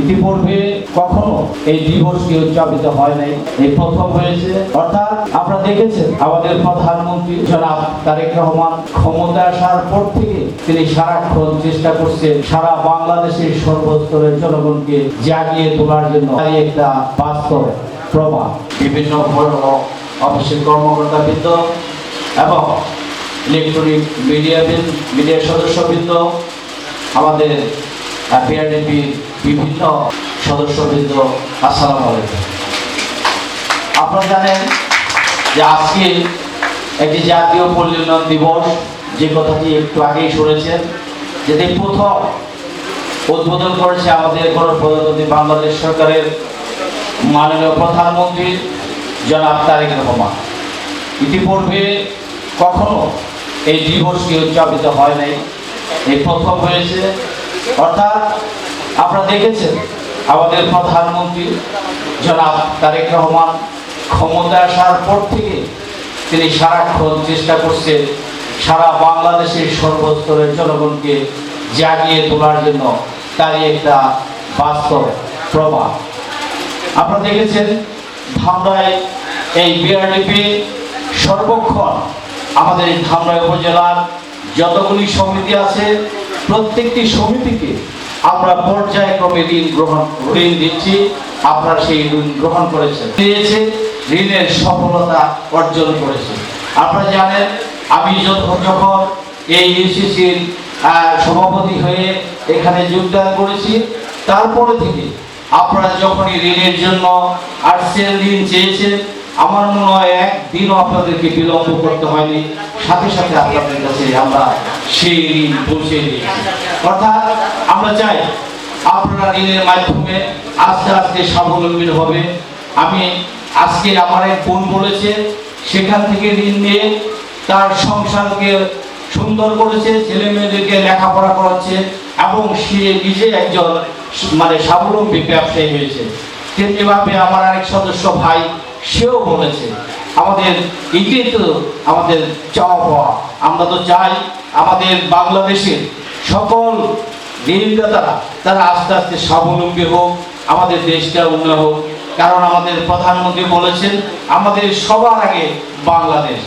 ইতিপূর্বে কখনো এই দিবসটি উদযাপিত হয় নাই, এই প্রথম হয়েছে। অর্থাৎ আপনারা দেখেছেন আমাদের প্রধানমন্ত্রী জনাব তারেক রহমান ক্ষমতা আসার পর থেকে তিনি সারাক্ষণ চেষ্টা করছেন সারা বাংলাদেশের সর্বস্তরের জনগণকে জাগিয়ে তোলার জন্য। তাই একটা বাস্তব প্রমাণ। বিভিন্ন অফিসের কর্মকর্তাবৃন্দ এবং ইলেকট্রনিক মিডিয়ার সদস্যবৃন্দ, আমাদের বিআরডিপির বিভিন্ন সদস্যবৃন্দ, আসসালামু আলাইকুম। আপনারা জানেন যে আজকে একটি জাতীয় পল্লী উন্নয়ন দিবস, যে কথাটি একটু আগেই শুনেছেন, যেটি প্রথম উদ্বোধন করেছে আমাদের গণপ্রজাতন্ত্রী বাংলাদেশ সরকারের মাননীয় প্রধানমন্ত্রী জনাব তারেক রহমান। ইতিপূর্বে কখনো এই দিবসটি উদযাপিত হয় নাই, এই প্রথম হয়েছে। অর্থাৎ আপনারা দেখেছেন আমাদের প্রধানমন্ত্রী জনাব তারেক রহমান ক্ষমতা আসার পর থেকে তিনি সারাক্ষণ চেষ্টা করছেন সারা বাংলাদেশের সর্বস্তরের জনগণকে জাগিয়ে তোলার জন্য। তারই একটা বাস্তব প্রমাণ। আপনারা দেখেছেন ধামরাই এই বিআরডিপি সর্বক্ষণ আমাদের ধামরাই উপজেলার যতগুলি সমিতি আছে প্রত্যেকটি সমিতিকে আমরা পর্যায়ক্রমে ঋণ দিচ্ছি। আপনারা সেই ঋণ গ্রহণ করেছেন, দিয়েছে, ঋণের সফলতা অর্জন করেছে। আপনারা জানেন আমি যখন এই ইউসিসির সভাপতি হয়ে এখানে যোগদান করেছি, তারপরে থেকে আপনারা যখনই ঋণের জন্য আসছেন, ঋণ চেয়েছেন, আমার মনে হয় একদিনও আপনাদেরকে বিলম্ব করতে হয়নি, সাথে সাথে আপনাদের কাছে আমরা সেই ঋণ পৌঁছে দিয়েছি। অর্থাৎ আমরা চাই আপনারা ঋণের মাধ্যমে আস্তে আস্তে স্বাবলম্বী হবে। আমি আজকে আমার এক বোন বলেছে সেখান থেকে ঋণ নিয়ে তার সংসারকে সুন্দর করেছে, ছেলে মেয়েদেরকে লেখাপড়া করাচ্ছে এবং সে নিজে একজন স্বাবলম্বী ব্যবসায়ী হয়েছে। তেমনিভাবে আমার আরেক সদস্য ভাই সেও বলেছে আমাদের এটাই তো আমাদের চাওয়া পাওয়া। আমরা তো চাই আমাদের বাংলাদেশের সকল ঋণদাতারা তারা আস্তে আস্তে স্বাবলম্বী হোক, আমাদের দেশটা উন্নয়ন হোক। কারণ আমাদের প্রধানমন্ত্রী বলেছেন আমাদের সবার আগে বাংলাদেশ।